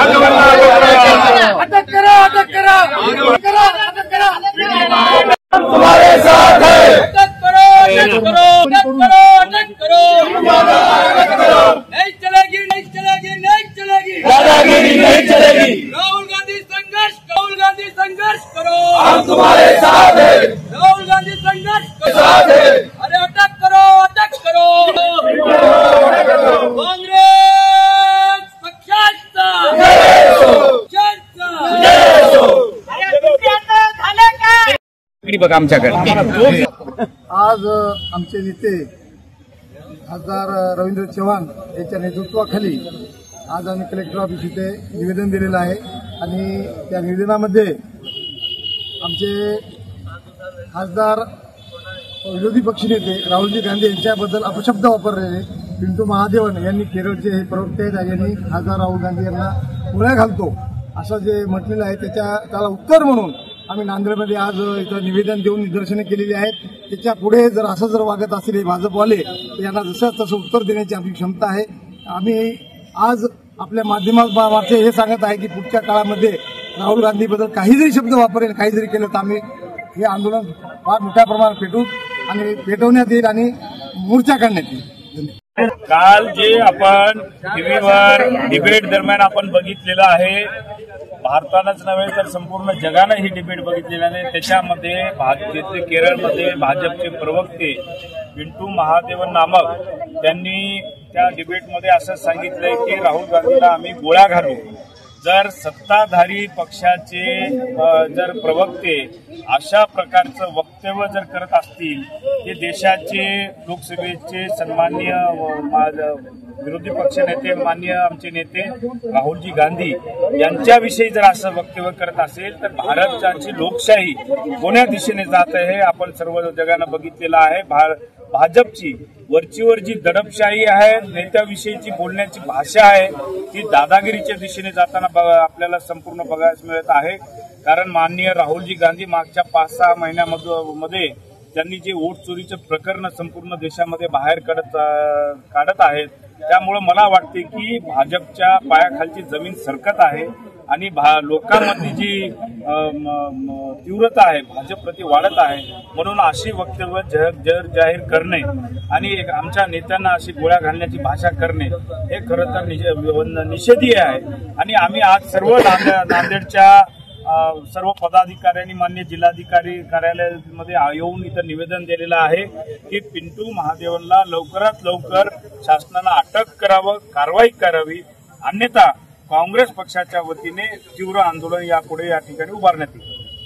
अटक करा, अटक करा, अटक करा। तुम्हारे साथ है। अटक करो, अटक करो, अटक करो, अटक करो। नहीं चलेगी, नहीं चलेगी, नहीं चलेगी, दादागिरी नहीं चलेगी। राहुल गांधी संघर्ष, राहुल गांधी संघर्ष करो। हम तुम्हारे साथ है। राहुल गांधी संघर्ष करो। साथ है। अरे अटक करो, अटक करो। कांग्रेस पक्षाचा बघा आमच्याकडे आज आमचे नेते खासदार रवींद्र चव्हाण यांच्या नेतृत्वाखाली आज आम्ही कलेक्टर ऑफिस इथे निवेदन दिलेलं आहे आणि त्या निवेदनामध्ये आमचे खासदार विरोधी पक्षनेते राहुलजी गांधी यांच्याबद्दल अपशब्द वापरलेले पिंटू महादेवन यांनी केरळचे हे प्रवक्ते आहेत यांनी खासदार राहुल गांधी यांना गोळ्या घालतो असं जे म्हटलेलं आहे त्याला उत्तर म्हणून आम्ही नांदेडमध्ये आज इथं निवेदन देऊन निदर्शने केलेली आहेत। त्याच्या पुढे जर असं जर वागत असेल हे भाजपवाले तर यांना जसं तसं उत्तर देण्याची आपली क्षमता आहे। आम्ही आज आपल्या माध्यमामार्फत हे सांगत आहे की पुढच्या काळामध्ये राहुल गांधीबद्दल काही जरी शब्द वापरेल काही जरी केलं तर आम्ही हे आंदोलन फार मोठ्या प्रमाणात पेटवण्यात येईल आणि मोर्चा काढण्यात येईल। काल जे आपण टीव्हीवर डिबेट दरम्यान आपण बघितलेलं आहे, भारतालाच नव्हे तर संपूर्ण जगानं ही डिबेट बघितलेली आहे। त्याच्यामध्ये केरळमध्ये भाजपचे प्रवक्ते पिंटू महादेवन नामक त्यांनी त्या डिबेटमध्ये असं सांगितलंय की राहुल गांधीला आम्ही गोळ्या घालू। जर सत्ताधारी पक्षाचे जर प्रवक्ते अशा प्रकारचं वक्तव्य जर करत असतील की देशाचे लोकसभेचे सन्माननीय विरोधी पक्ष नेते माननीय आमचे नेते राहुलजी गांधी यांच्याविषयी जर असं वक्तव्य करत असेल तर भारताची लोकशाही कोण्या दिशेने जात आहे हे आपण सर्व जगानं बघितलेलं आहे। भाजपची वरचीवर जी दडपशाही आहे, नेत्याविषयीची बोलण्याची भाषा आहे ती दादागिरीच्या दिशेने जाताना आपल्याला संपूर्ण बघायला मिळत आहे। कारण माननीय राहुलजी गांधी मागच्या 5-6 महिन्यामध्ये त्यांनी जे वोट चोरीचे प्रकरण संपूर्ण देशामध्ये बाहेर काढत आहेत, त्यामुळे मला वाटते की भाजपच्या पायाखालची जमीन सरकत आहे आणि लोकांमधली जी तीव्रता आहे भाजपप्रती वाढत आहे। म्हणून अशी वक्तव्य जाहीर करणे आणि आमच्या नेत्यांना अशी गोळ्या घालण्याची भाषा करणे हे खरं तर निषेधीय आहे। आणि आम्ही आज सर्व नांदेडच्या सर्व पदाधिकाऱ्यांनी मान्य जिल्हाधिकारी कार्यालयामध्ये येऊन इथं निवेदन दिलेलं आहे की पिंटू महादेवनला लवकरात लवकर शासनानं अटक करावं, कारवाई करावी, अन्यथा काँग्रेस पक्षाच्या वतीने तीव्र आंदोलन यापुढे या ठिकाणी उभारण्यात येईल।